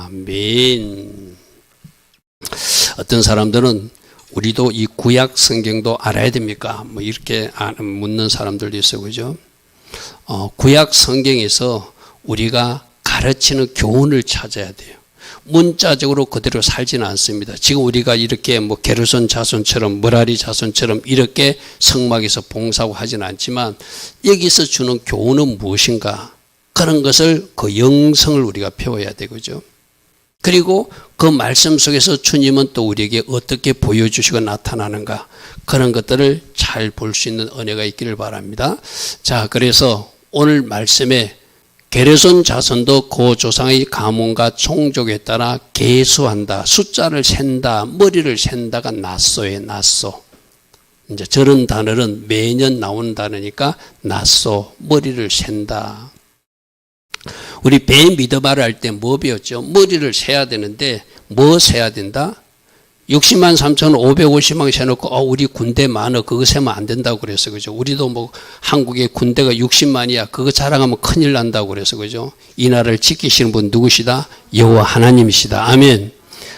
아멘. 어떤 사람들은 우리도 이 구약 성경도 알아야 됩니까? 뭐 이렇게 묻는 사람들도 있어요. 그죠? 구약 성경에서 우리가 가르치는 교훈을 찾아야 돼요. 문자적으로 그대로 살지는 않습니다. 지금 우리가 이렇게 뭐 게르손 자손처럼 머라리 자손처럼 이렇게 성막에서 봉사하고 하지는 않지만 여기서 주는 교훈은 무엇인가? 그런 것을 그 영성을 우리가 배워야 되죠. 그리고 그 말씀 속에서 주님은 또 우리에게 어떻게 보여주시고 나타나는가 그런 것들을 잘 볼 수 있는 은혜가 있기를 바랍니다. 자, 그래서 오늘 말씀에 게르손 자손도 그 조상의 가문과 종족에 따라 계수한다, 숫자를 센다, 머리를 센다가 낫소에 낫소. 이제 저런 단어는 매년 나오는 단어니까 낫소, 머리를 센다. 우리 배 미드바를 할 때 뭐 배웠죠? 머리를 세야 되는데 뭐 세야 된다? 60만 3,550만 세놓고 우리 군대 많아 그거 세면 안 된다고 그래서 그죠? 우리도 뭐 한국의 군대가 60만이야 그거 자랑하면 큰일 난다고 그래서 그죠? 이 나라를 지키시는 분 누구시다? 여호와 하나님이시다. 아멘.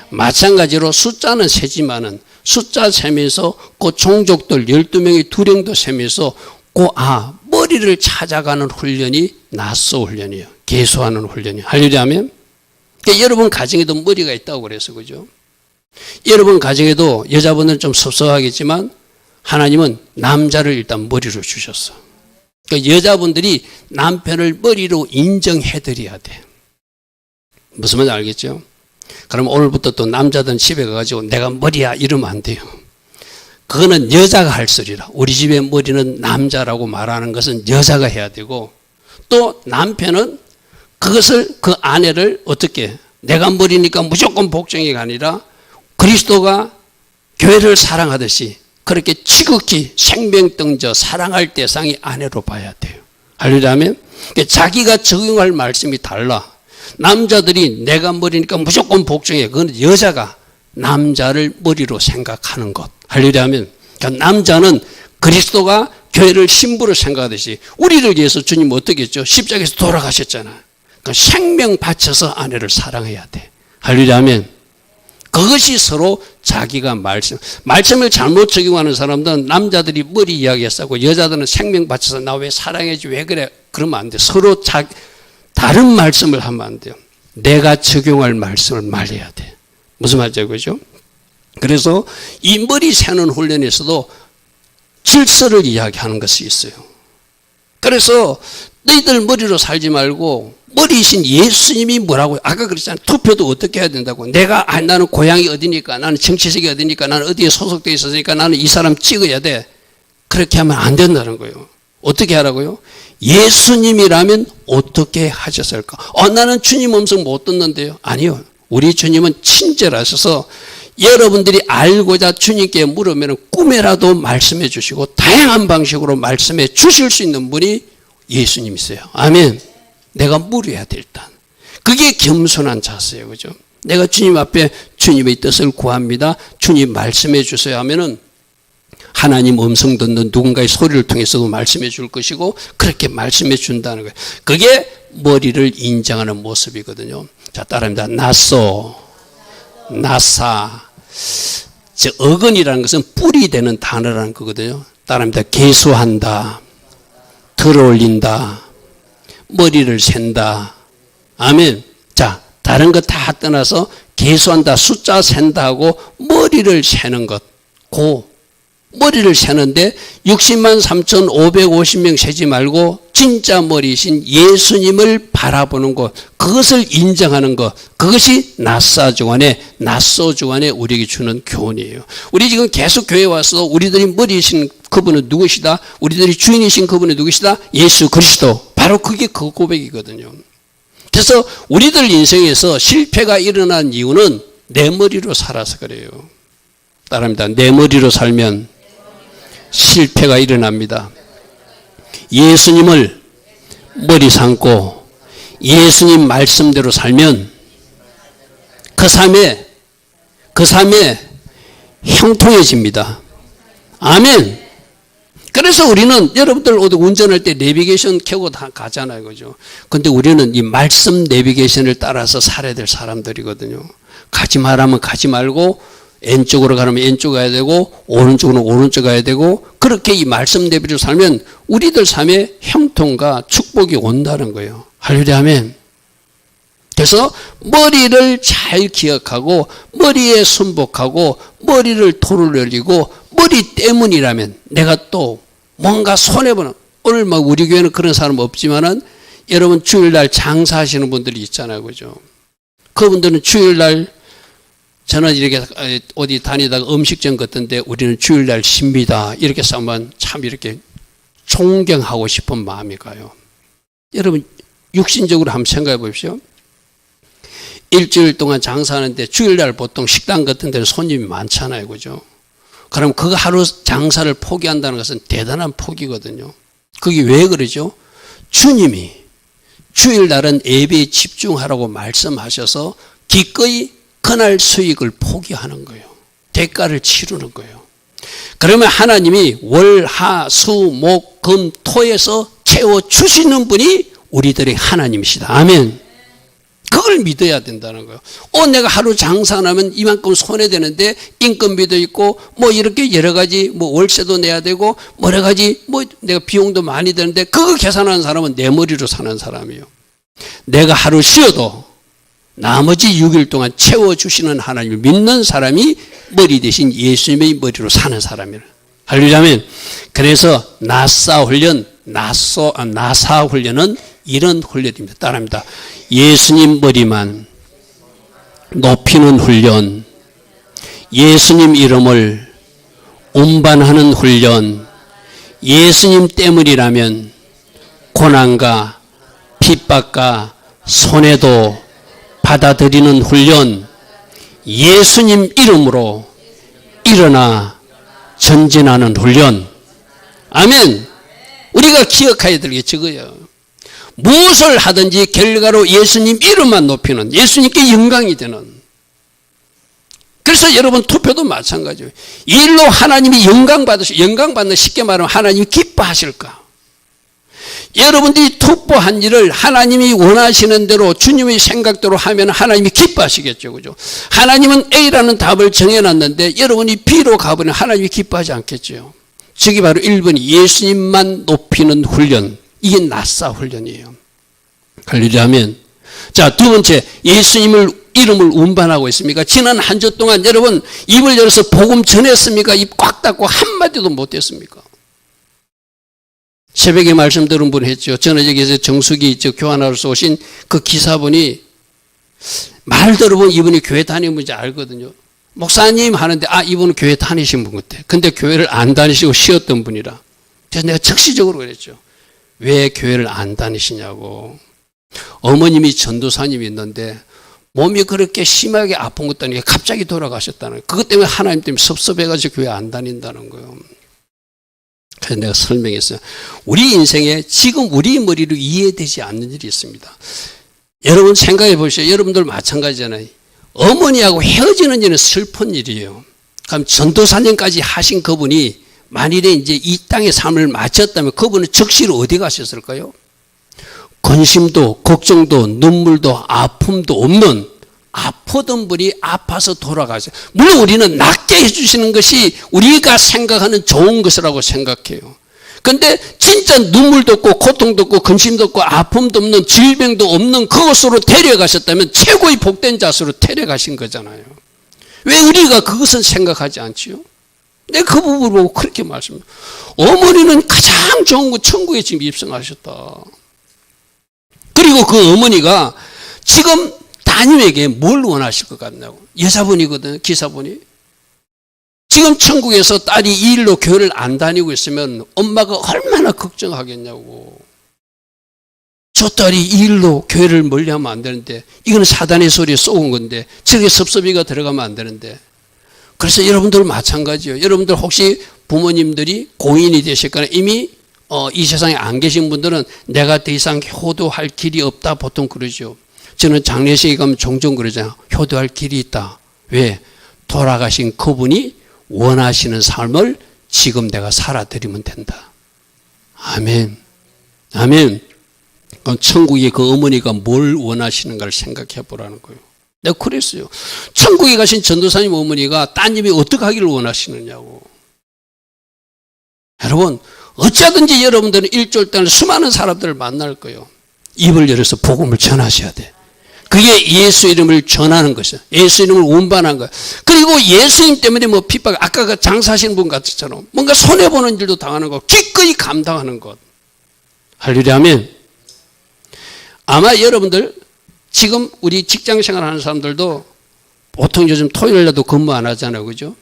마찬가지로 숫자는 세지만은 숫자 세면서 그 종족들 12명이 두령도 세면서 머리를 찾아가는 훈련이 낫소 훈련이에요. 계수하는 훈련이에요. 할렐루야 하면 그러니까 여러분 가정에도 머리가 있다고 그래서 그죠? 여러분 가정에도 여자분들은 좀 섭섭하겠지만 하나님은 남자를 일단 머리로 주셨어. 그러니까 여자분들이 남편을 머리로 인정해드려야 돼. 무슨 말인지 알겠죠? 그럼 오늘부터 또 남자들은 집에 가가지고 내가 머리야 이러면 안 돼요. 그거는 여자가 할 소리라. 우리 집의 머리는 남자라고 말하는 것은 여자가 해야 되고 또 남편은 그것을 그 아내를 어떻게 내가 머리니까 무조건 복종이가 아니라 그리스도가 교회를 사랑하듯이 그렇게 지극히 생명등져 사랑할 대상이 아내로 봐야 돼요. 할렐루야 하면 자기가 적용할 말씀이 달라. 남자들이 내가 머리니까 무조건 복종해. 그건 여자가 남자를 머리로 생각하는 것. 할렐루야 하면 그러니까 남자는 그리스도가 교회를 신부로 생각하듯이 우리를 위해서 주님 어떻게 했죠? 십자가에서 돌아가셨잖아요. 그러니까 생명 바쳐서 아내를 사랑해야 돼. 할렐루야 하면 그것이 서로 자기가 말씀을 잘못 적용하는 사람들은 남자들이 머리 이야기했고 여자들은 생명 바쳐서 나 왜 사랑해야지 왜 그래 그러면 안 돼. 서로 다른 말씀을 하면 안 돼요. 내가 적용할 말씀을 말해야 돼. 무슨 말이죠? 그죠? 그래서 이 머리 세는 훈련에서도 질서를 이야기하는 것이 있어요. 그래서 너희들 머리로 살지 말고 머리이신 예수님이 뭐라고 아까 그랬잖아요. 투표도 어떻게 해야 된다고. 내가 나는 고향이 어디니까 나는 정치색이 어디니까 나는 어디에 소속되어 있으니까 나는 이 사람 찍어야 돼. 그렇게 하면 안 된다는 거예요. 어떻게 하라고요? 예수님이라면 어떻게 하셨을까? 나는 주님 음성 못 듣는데요. 아니요. 우리 주님은 친절하셔서 여러분들이 알고자 주님께 물으면 꿈에라도 말씀해 주시고 다양한 방식으로 말씀해 주실 수 있는 분이 예수님이세요. 아멘. 내가 물어야 돼 일단. 그게 겸손한 자세예요. 그죠? 내가 주님 앞에 주님의 뜻을 구합니다. 주님 말씀해 주세요 하면은 하나님 음성 듣는 누군가의 소리를 통해서도 말씀해 줄 것이고 그렇게 말씀해 준다는 거예요. 그게 머리를 인정하는 모습이거든요. 자, 따라합니다. 나소, 나사. 즉 어근이라는 것은 뿌리 되는 단어라는 거거든요. 따라합니다. 계수한다, 들어올린다, 머리를 센다. 아멘. 자, 다른 거 다 떠나서 계수한다, 숫자 센다 하고 머리를 세는 것. 머리를 세는데 60만 3,550명 세지 말고 진짜 머리이신 예수님을 바라보는 것, 그것을 인정하는 것, 그것이 낫소 주간에 우리에게 주는 교훈이에요. 우리 지금 계속 교회에 와서 우리들이 머리이신 그분은 누구시다? 우리들이 주인이신 그분은 누구시다? 예수 그리스도. 바로 그게 그 고백이거든요. 그래서 우리들 인생에서 실패가 일어난 이유는 내 머리로 살아서 그래요. 따라합니다. 내 머리로 살면 실패가 일어납니다. 예수님을 머리 삼고 예수님 말씀대로 살면 그 삶에 형통해집니다. 아멘. 그래서 우리는 여러분들 어디 운전할 때 내비게이션 켜고 다 가잖아요. 그죠? 근데 우리는 이 말씀 내비게이션을 따라서 살아야 될 사람들이거든요. 가지 말라면 가지 말고, 왼쪽으로 가면 왼쪽 가야 되고, 오른쪽으로 오른쪽 가야 되고, 그렇게 이 말씀 내비로 살면 우리들 삶에 형통과 축복이 온다는 거예요. 할렐루야, 아멘. 그래서 머리를 잘 기억하고, 머리에 순복하고, 머리를 돌을 올리고, 머리 때문이라면 내가 또 뭔가 손해보는, 오늘 막 우리 교회는 그런 사람 없지만은 여러분 주일날 장사하시는 분들이 있잖아요. 그죠? 그분들은 주일날 저는 이렇게 어디 다니다가 음식점 같은데 우리는 주일날 쉽니다. 이렇게 싸우면 참 이렇게 존경하고 싶은 마음이 가요. 여러분 육신적으로 한번 생각해 보십시오. 일주일 동안 장사하는데 주일날 보통 식당 같은 데는 손님이 많잖아요. 그죠? 그럼 그 하루 장사를 포기한다는 것은 대단한 포기거든요. 그게 왜 그러죠? 주님이 주일날은 예배에 집중하라고 말씀하셔서 기꺼이 그날 수익을 포기하는 거예요. 대가를 치르는 거예요. 그러면 하나님이 월, 하, 수, 목, 금, 토에서 채워주시는 분이 우리들의 하나님이시다. 아멘. 그걸 믿어야 된다는 거예요. 내가 하루 장사 안 하면 이만큼 손해되는데 인건비도 있고 뭐 이렇게 여러 가지 뭐 월세도 내야 되고 여러 가지 뭐 내가 비용도 많이 드는데 그거 계산하는 사람은 내 머리로 사는 사람이에요. 내가 하루 쉬어도 나머지 6일 동안 채워주시는 하나님을 믿는 사람이 머리 대신 예수님의 머리로 사는 사람이에요. 할렐루야. 그래서 나사 훈련은 이런 훈련입니다. 따라합니다. 예수님 머리만 높이는 훈련, 예수님 이름을 운반하는 훈련, 예수님 때문이라면 고난과 핍박과 손해도 받아들이는 훈련, 예수님 이름으로 일어나 전진하는 훈련. 아멘. 우리가 기억해야 될 게 저거예요. 무엇을 하든지 결과로 예수님 이름만 높이는, 예수님께 영광이 되는. 그래서 여러분 투표도 마찬가지예요. 이 일로 하나님이 영광 받는 쉽게 말하면 하나님이 기뻐하실까? 여러분들이 투표한 일을 하나님이 원하시는 대로 주님의 생각대로 하면 하나님이 기뻐하시겠죠. 그죠? 하나님은 A라는 답을 정해놨는데 여러분이 B로 가버리면 하나님이 기뻐하지 않겠죠. 저게 바로 1번 예수님만 높이는 훈련. 이게 나사 훈련이에요. 할렐루야 하면. 자, 두 번째, 예수님을 이름을 운반하고 있습니까? 지난 한 주 동안 여러분 입을 열어서 복음 전했습니까? 입 꽉 닫고 한마디도 못했습니까? 새벽에 말씀 들은 분 했죠. 저는 여기서 정수기 교환하러서 오신 그 기사분이 말 들어보면 이분이 교회 다니는 분인지 알거든요. 목사님 하는데 이분은 교회 다니신 분 같아. 근데 교회를 안 다니시고 쉬었던 분이라. 그래서 내가 즉시적으로 그랬죠. 왜 교회를 안 다니시냐고. 어머님이 전도사님이 있는데 몸이 그렇게 심하게 아픈 것도 아니고 갑자기 돌아가셨다는 거예요. 그것 때문에 하나님 때문에 섭섭해가지고 교회 안 다닌다는 거예요. 그래서 내가 설명했어요. 우리 인생에 지금 우리 머리로 이해되지 않는 일이 있습니다. 여러분 생각해 보시죠. 여러분들 마찬가지잖아요. 어머니하고 헤어지는 일은 슬픈 일이에요. 그럼 전도사님까지 하신 그분이 만일에 이제 이 땅의 삶을 마쳤다면 그분은 즉시로 어디 가셨을까요? 근심도 걱정도 눈물도 아픔도 없는 아프던 분이 아파서 돌아가세요. 물론 우리는 낫게 해주시는 것이 우리가 생각하는 좋은 것이라고 생각해요. 그런데 진짜 눈물도 없고 고통도 없고 근심도 없고 아픔도 없는 질병도 없는 그것으로 데려가셨다면 최고의 복된 자수로 데려가신 거잖아요. 왜 우리가 그것은 생각하지 않지요? 내가 그 부분을 보고 그렇게 말씀해요. 어머니는 가장 좋은 거 천국에 지금 입성하셨다. 그리고 그 어머니가 지금 따님에게 뭘 원하실 것 같냐고. 여자분이거든요. 기사분이. 지금 천국에서 딸이 이 일로 교회를 안 다니고 있으면 엄마가 얼마나 걱정하겠냐고. 저 딸이 이 일로 교회를 멀리하면 안 되는데 이거는 사단의 소리에 쏘은 건데 저게 섭섭이가 들어가면 안 되는데. 그래서 여러분들 마찬가지예요. 여러분들 혹시 부모님들이 고인이 되실거나 이미 이 세상에 안 계신 분들은 내가 더 이상 효도할 길이 없다 보통 그러죠. 저는 장례식에 가면 종종 그러잖아요. 효도할 길이 있다. 왜? 돌아가신 그분이 원하시는 삶을 지금 내가 살아드리면 된다. 아멘. 아멘. 천국의 그 어머니가 뭘 원하시는가를 생각해 보라는 거예요. 내가 그랬어요. 천국에 가신 전도사님 어머니가 따님이 어떻게 하기를 원하시느냐고. 여러분, 어쩌든지 여러분들은 일주일 동안 수많은 사람들을 만날 거예요. 입을 열어서 복음을 전하셔야 돼. 그게 예수 이름을 전하는 것이야. 예수 이름을 운반하는 거야. 그리고 예수님 때문에 뭐 핍박, 아까 그 장사하시는 분 같았처럼 뭔가 손해보는 일도 당하는 거, 기꺼이 감당하는 것. 할렐루야 하면 아마 여러분들 지금 우리 직장 생활하는 사람들도 보통 요즘 토요일에도 근무 안 하잖아요. 그죠?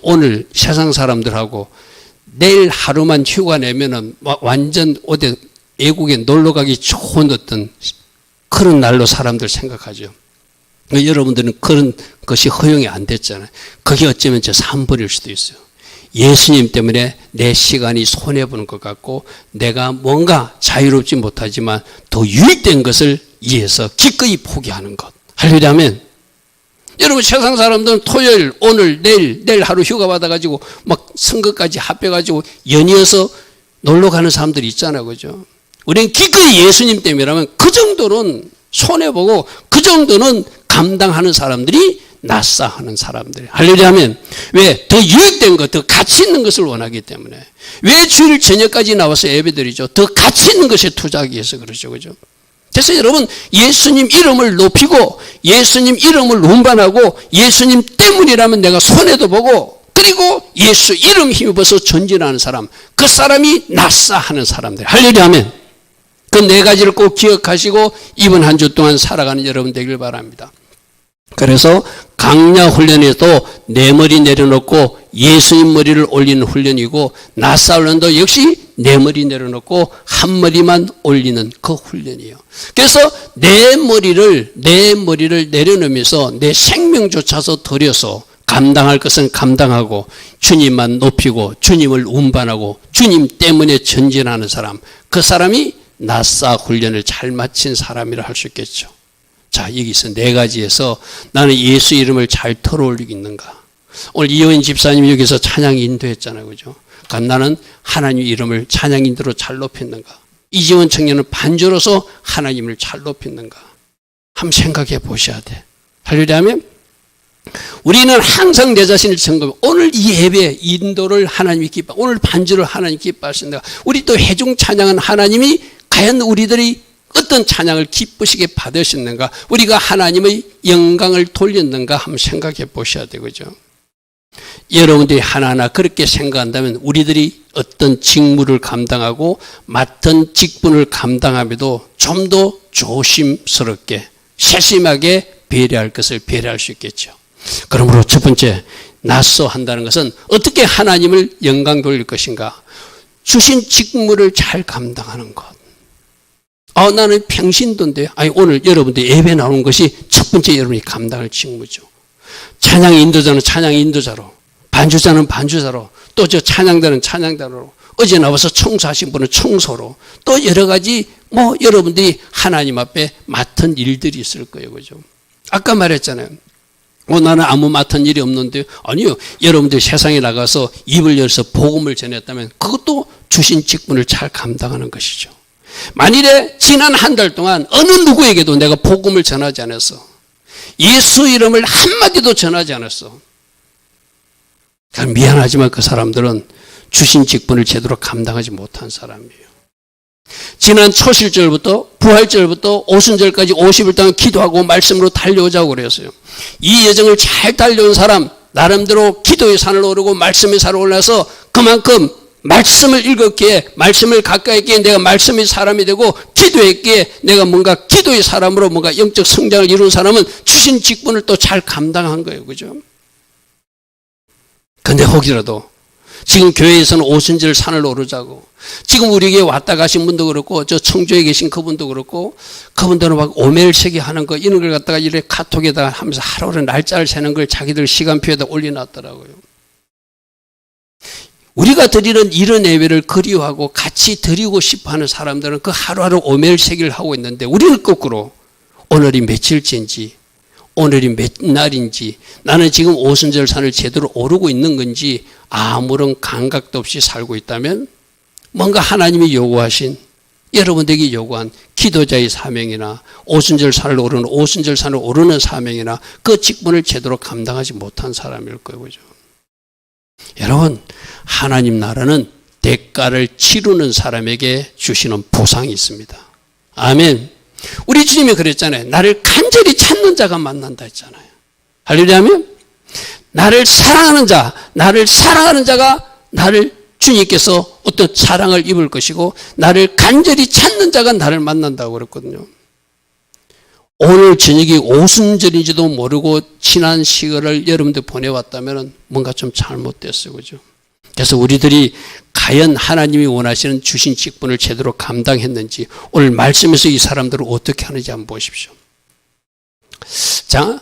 오늘 세상 사람들하고 내일 하루만 휴가 내면은 완전 어디 외국에 놀러 가기 좋은 어떤 그런 날로 사람들 생각하죠. 여러분들은 그런 것이 허용이 안 됐잖아요. 그게 어쩌면 저 3번일 수도 있어요. 예수님 때문에 내 시간이 손해보는 것 같고 내가 뭔가 자유롭지 못하지만 더 유익된 것을 위해서 기꺼이 포기하는 것. 할렐루야 하면 여러분 세상 사람들은 토요일, 오늘, 내일 하루 휴가 받아가지고 막 선거까지 합해가지고 연이어서 놀러 가는 사람들이 있잖아요. 그죠? 우리는 기꺼이 예수님 때문이라면 그 정도는 손해보고 그 정도는 감당하는 사람들이 낫사 하는 사람들. 할렐루야 하면 왜? 더 유익된 것, 더 가치 있는 것을 원하기 때문에. 왜 주일 저녁까지 나와서 예배드리죠? 더 가치 있는 것에 투자하기 위해서 그러죠. 그죠? 그래서 여러분 예수님 이름을 높이고 예수님 이름을 운반하고 예수님 때문이라면 내가 손해도 보고 그리고 예수 이름 힘입어서 전진하는 사람, 그 사람이 낫사 하는 사람들. 할렐루야 하면 그 네 가지를 꼭 기억하시고 이번 한 주 동안 살아가는 여러분 되길 바랍니다. 그래서 강야 훈련에도 내 머리 내려놓고 예수님 머리를 올리는 훈련이고 낫사 훈련도 역시 내 머리 내려놓고 한 머리만 올리는 그 훈련이에요. 그래서 내 머리를 내려놓으면서 내 생명조차도 들여서 감당할 것은 감당하고 주님만 높이고 주님을 운반하고 주님 때문에 전진하는 사람, 그 사람이 낫사 훈련을 잘 마친 사람이라 할 수 있겠죠. 자, 여기서 네 가지에서 나는 예수 이름을 잘 털어올리고 있는가. 오늘 이호인 집사님이 여기서 찬양 인도했잖아요. 그죠? 그러니까 나는 하나님 이름을 찬양 인도로 잘 높였는가. 이지원 청년은 반주로서 하나님을 잘 높였는가. 한번 생각해 보셔야 돼. 할렐루야 하면 우리는 항상 내 자신을 점검해. 오늘 이 예배 인도를 하나님이 기뻐, 오늘 반주를 하나님 기뻐하신다. 우리 또 회중 찬양은 하나님이 과연 우리들이 어떤 찬양을 기쁘시게 받으셨는가, 우리가 하나님의 영광을 돌렸는가 한번 생각해 보셔야 되겠죠. 여러분들이 하나하나 그렇게 생각한다면 우리들이 어떤 직무를 감당하고 맡은 직분을 감당함에도 좀 더 조심스럽게 세심하게 배려할 것을 배려할 수 있겠죠. 그러므로 첫 번째, 낫소 한다는 것은 어떻게 하나님을 영광 돌릴 것인가, 주신 직무를 잘 감당하는 것. 나는 평신도인데, 오늘 여러분들 예배 나오는 것이 첫 번째 여러분이 감당할 직무죠. 찬양 인도자는 찬양 인도자로, 반주자는 반주자로, 또 저 찬양단은 찬양단으로, 어제 나와서 청소하신 분은 청소로, 또 여러 가지 여러분들이 하나님 앞에 맡은 일들이 있을 거예요. 그죠? 아까 말했잖아요. 나는 아무 맡은 일이 없는데, 아니요. 여러분들이 세상에 나가서 입을 열어서 복음을 전했다면 그것도 주신 직분을 잘 감당하는 것이죠. 만일에 지난 한 달 동안 어느 누구에게도 내가 복음을 전하지 않았어, 예수 이름을 한마디도 전하지 않았어, 미안하지만 그 사람들은 주신 직분을 제대로 감당하지 못한 사람이에요. 지난 초실절부터 부활절부터 오순절까지 50일 동안 기도하고 말씀으로 달려오자고 그랬어요. 이 여정을 잘 달려온 사람, 나름대로 기도의 산을 오르고 말씀의 산을 올라서 그만큼 말씀을 읽었기에, 말씀을 가까이 했기에 내가 말씀의 사람이 되고, 기도했기에 내가 뭔가 기도의 사람으로 뭔가 영적 성장을 이룬 사람은 주신 직분을 또 잘 감당한 거예요. 그죠? 근데 혹이라도 지금 교회에서는 오순절 산을 오르자고, 지금 우리에게 왔다 가신 분도 그렇고, 저 청주에 계신 그분도 그렇고, 그분들은 막 오멜세기 하는 거, 이런 걸 갖다가 이렇게 카톡에다 하면서 하루하루 날짜를 세는 걸 자기들 시간표에다 올려놨더라고요. 우리가 드리는 이런 예배를 그리워하고 같이 드리고 싶어 하는 사람들은 그 하루하루 오멜세기를 하고 있는데, 우리는 거꾸로 오늘이 며칠째인지, 오늘이 몇 날인지, 나는 지금 오순절 산을 제대로 오르고 있는 건지 아무런 감각도 없이 살고 있다면 뭔가 하나님이 요구하신, 여러분들에게 요구한 기도자의 사명이나 오순절 산을 오르는 사명이나 그 직분을 제대로 감당하지 못한 사람일 거죠. 여러분, 하나님 나라는 대가를 치르는 사람에게 주시는 보상이 있습니다. 아멘. 우리 주님이 그랬잖아요. 나를 간절히 찾는 자가 만난다 했잖아요. 할렐루야. 나를 사랑하는 자가 나를 주님께서 어떤 사랑을 입을 것이고 나를 간절히 찾는 자가 나를 만난다고 그랬거든요. 오늘 저녁이 오순절인지도 모르고 지난 시간을 여러분들 보내왔다면 뭔가 좀 잘못됐어요. 그죠? 그래서 우리들이 과연 하나님이 원하시는 주신 직분을 제대로 감당했는지 오늘 말씀에서 이 사람들을 어떻게 하는지 한번 보십시오. 자,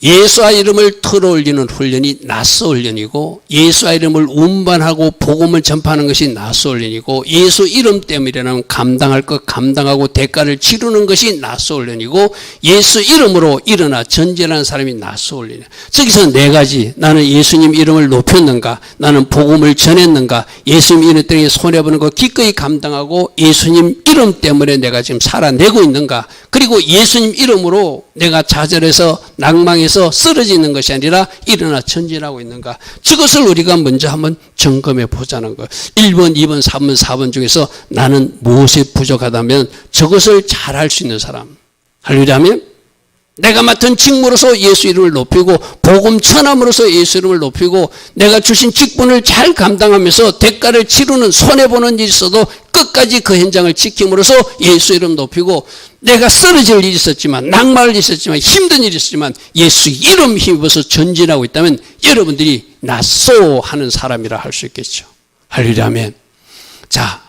예수와 이름을 털어올리는 훈련이 낫서 훈련이고 예수와 이름을 운반하고 복음을 전파하는 것이 낫서 훈련이고 예수 이름 때문이라면 감당할 것 감당하고 대가를 치르는 것이 낫서 훈련이고 예수 이름으로 일어나 전진하는 사람이 낫서 훈련이에요. 저기서 네 가지, 나는 예수님 이름을 높였는가, 나는 복음을 전했는가, 예수님 이름 때문에 손해보는 거 기꺼이 감당하고 예수님 이름 때문에 내가 지금 살아내고 있는가, 그리고 예수님 이름으로 내가 좌절해서 낭망해서 쓰러지는 것이 아니라 일어나 전진하고 있는가, 저것을 우리가 먼저 한번 점검해 보자는 거예요. 1번, 2번, 3번, 4번 중에서 나는 무엇에 부족하다면 저것을 잘할 수 있는 사람. 할렐루야. 내가 맡은 직무로서 예수 이름을 높이고 복음 전함으로써 예수 이름을 높이고 내가 주신 직분을 잘 감당하면서 대가를 치르는 손해보는 일이 있어도 끝까지 그 현장을 지킴으로써 예수 이름 높이고 내가 쓰러질 일이 있었지만 낭만할 일이 있었지만 힘든 일이 있었지만 예수 이름 힘입어서 전진하고 있다면 여러분들이 낫소 하는 사람이라 할 수 있겠죠. 할렐루야. 자,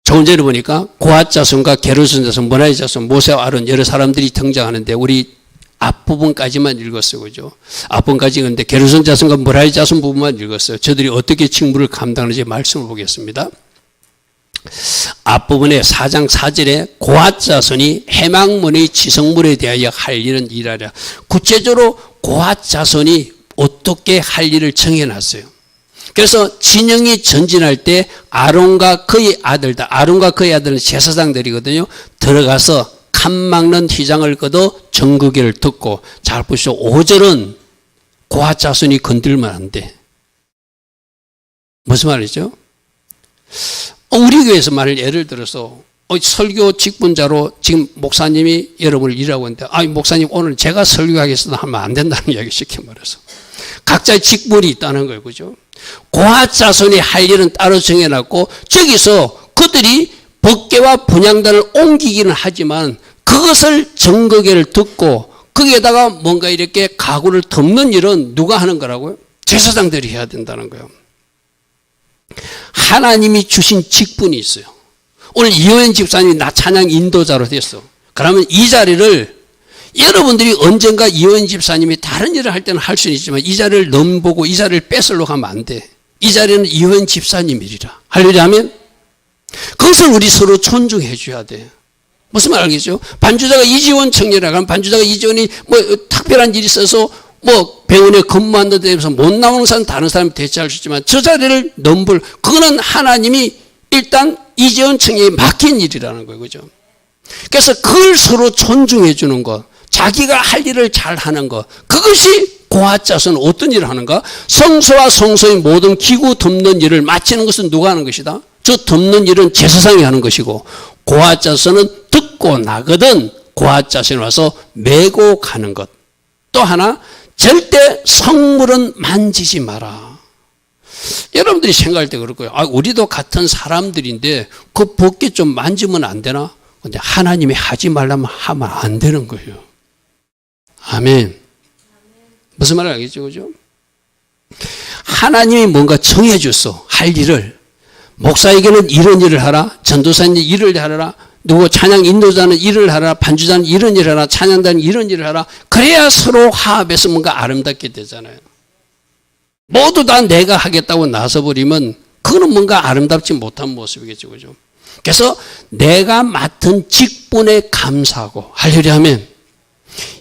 조금 전에 보니까 고핫 자손과 게르손 자손, 머라리 자손, 모세와 아론 여러 사람들이 등장하는데 우리 앞부분까지만 읽었어요. 그죠? 앞부분까지 읽었는데 게르손 자손과 머라리 자손 부분만 읽었어요. 저들이 어떻게 직무를 감당하는지 말씀을 보겠습니다. 앞부분에 4장 4절에 고핫 자손이 해망문의 지성물에 대하여 할 일은 일하랴. 구체적으로 고핫 자손이 어떻게 할 일을 정해놨어요. 그래서 진영이 전진할 때 아론과 그의 아들은 제사장들이거든요. 들어가서 칸 막는 휘장을 걷어 정거기를 듣고, 잘 보시죠. 5절은 고핫 자손이 건들면 안 돼. 무슨 말이죠? 우리 교회에서 만일 예를 들어서 설교 직분자로 지금 목사님이 여러분을 일하고 있는데 목사님 오늘 제가 설교하겠습니다 하면 안 된다는 이야기 쉽게 말해서 각자의 직분이 있다는 거예요. 그죠? 고핫 자손이 할 일은 따로 정해놨고 저기서 그들이 법궤와 분향단을 옮기기는 하지만 그것을 정거기를 듣고 거기에다가 뭔가 이렇게 가구를 덮는 일은 누가 하는 거라고요? 제사장들이 해야 된다는 거예요. 하나님이 주신 직분이 있어요. 오늘 이호연 집사님이 나 찬양 인도자로 됐어. 그러면 이 자리를 여러분들이 언젠가 이호연 집사님이 다른 일을 할 때는 할 수는 있지만 이 자리를 넘보고 이 자리를 뺏으려고 하면 안 돼. 이 자리는 이호연 집사님 일이라. 할렐루야 하면 그것을 우리 서로 존중해 줘야 돼. 무슨 말 알겠죠? 반주자가 이지원 청년이라 하면 반주자가 이지원이 특별한 일이 있어서 병원에 근무한다고 해서 못 나오는 사람 다른 사람이 대체할 수 있지만 저 자리를 넘볼, 그거는 하나님이 일단 이재원 청년이 맡긴 일이라는 거예요. 그죠? 그래서 그걸 서로 존중해 주는 것, 자기가 할 일을 잘 하는 것, 그것이 고핫 자손은 어떤 일을 하는가? 성소와 성소의 모든 기구 덮는 일을 마치는 것은 누가 하는 것이다? 저 덮는 일은 제사장이 하는 것이고 고핫 자손은 듣고 나거든 고핫 자손이 와서 메고 가는 것. 또 하나, 절대 성물은 만지지 마라. 여러분들이 생각할 때 그럴 거예요. 우리도 같은 사람들인데 그 법궤 좀 만지면 안 되나? 근데 하나님이 하지 말라면 하면 안 되는 거예요. 아멘. 무슨 말을 알겠죠? 그죠? 하나님이 뭔가 정해줬어. 할 일을. 목사에게는 이런 일을 하라. 전도사는 일을 하라. 누구 찬양 인도자는 일을 하라. 반주자는 이런 일을 하라. 찬양단은 이런 일을 하라. 그래야 서로 화합해서 뭔가 아름답게 되잖아요. 모두 다 내가 하겠다고 나서버리면 그거는 뭔가 아름답지 못한 모습이겠죠. 그죠? 그래서 내가 맡은 직분에 감사하고 할렐루야 하면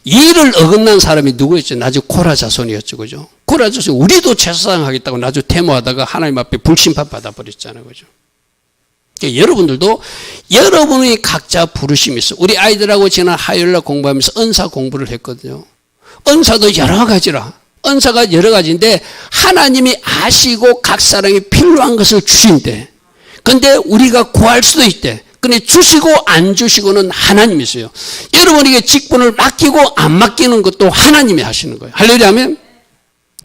이를 어긋난 사람이 누구였죠? 나중 고라 자손이었죠. 그죠? 고라 자손, 우리도 제사장 하겠다고 나중 데모하다가 하나님 앞에 불심판 받아버렸잖아요. 그죠? 그러니까 여러분들도 여러분의 각자 부르심이 있어. 우리 아이들하고 지난 화요일날 공부하면서 은사 공부를 했거든요. 은사도 여러 가지라. 은사가 여러 가지인데 하나님이 아시고 각 사람이 필요한 것을 주신대. 근데 우리가 구할 수도 있대. 근데 주시고 안 주시고는 하나님이세요. 여러분에게 직분을 맡기고 안 맡기는 것도 하나님이 하시는 거예요. 할렐루야 하면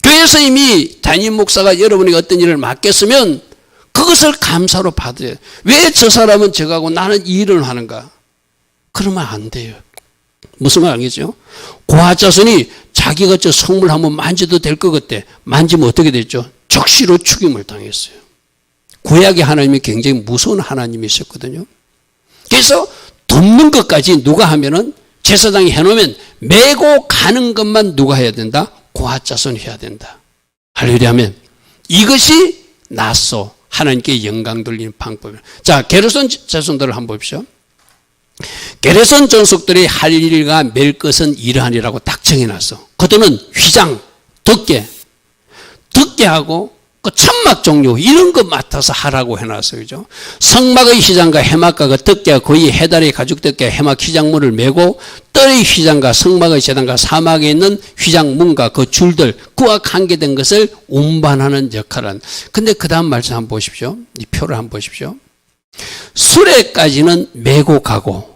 교회에서 이미 담임 목사가 여러분에게 어떤 일을 맡겼으면 그것을 감사로 받아요. 왜 저 사람은 저거하고 나는 이 일을 하는가? 그러면 안 돼요. 무슨 말 알겠죠? 고아자손이 자기가 저 성물 한번 만져도 될 것 같대. 만지면 어떻게 됐죠? 적시로 죽임을 당했어요. 구약의 하나님이 굉장히 무서운 하나님이셨거든요. 그래서 돕는 것까지 누가 하면은 제사장이 해놓으면 메고 가는 것만 누가 해야 된다? 고아자손이 해야 된다. 할렐루야 하면 이것이 낫소. 하나님께 영광 돌리는 방법이에요. 자, 게르손 자손들을 한번 보십시오. 게르손 전속들이 할 일과 맬 것은 이러하니라고 딱 정해놨어. 그들은 휘장, 덮개 하고 그 천막 종류 이런 거 맡아서 하라고 해놨어요. 그죠? 성막의 휘장과 해막과 그 덮개가 거의 해달의 가죽 덮개 해막 휘장문을 메고 뜰의 휘장과 성막의 재단과 사막에 있는 휘장문과 그 줄들 그와 관계된 것을 운반하는 역할은. 근데 그 다음 말씀 한번 보십시오. 이 표를 한번 보십시오. 수레까지는 메고 가고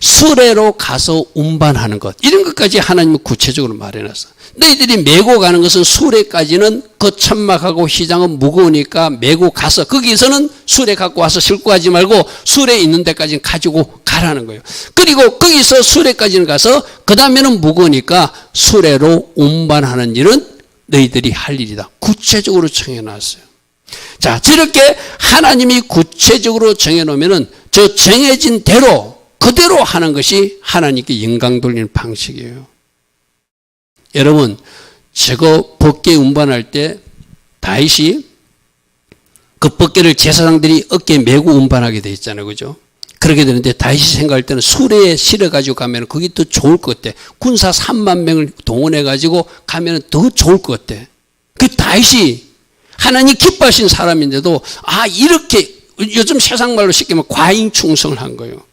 수레로 가서 운반하는 것 이런 것까지 하나님은 구체적으로 말해놨어. 너희들이 메고 가는 것은 수레까지는 그 천막하고 휘장은 무거우니까 메고 가서 거기서는 수레 갖고 와서 싣고 가지 말고 수레 있는 데까지는 가지고 가라는 거예요. 그리고 거기서 수레까지는 가서 그 다음에는 무거우니까 수레로 운반하는 일은 너희들이 할 일이다. 구체적으로 정해놨어요. 자, 저렇게 하나님이 구체적으로 정해놓으면은 저 정해진 대로 그대로 하는 것이 하나님께 영광 돌리는 방식이에요. 여러분, 저거 법궤 운반할 때 다윗이 그 법궤를 제사장들이 어깨에 메고 운반하게 돼 있잖아요. 그죠? 그렇게 되는데 다윗이 생각할 때는 수레에 실어가지고 가면 그게 더 좋을 것 같아. 군사 3만 명을 동원해가지고 가면 더 좋을 것 같아. 그 다윗이 하나님 기뻐하신 사람인데도 이렇게 요즘 세상 말로 쉽게 말하면 과잉충성을 한 거예요.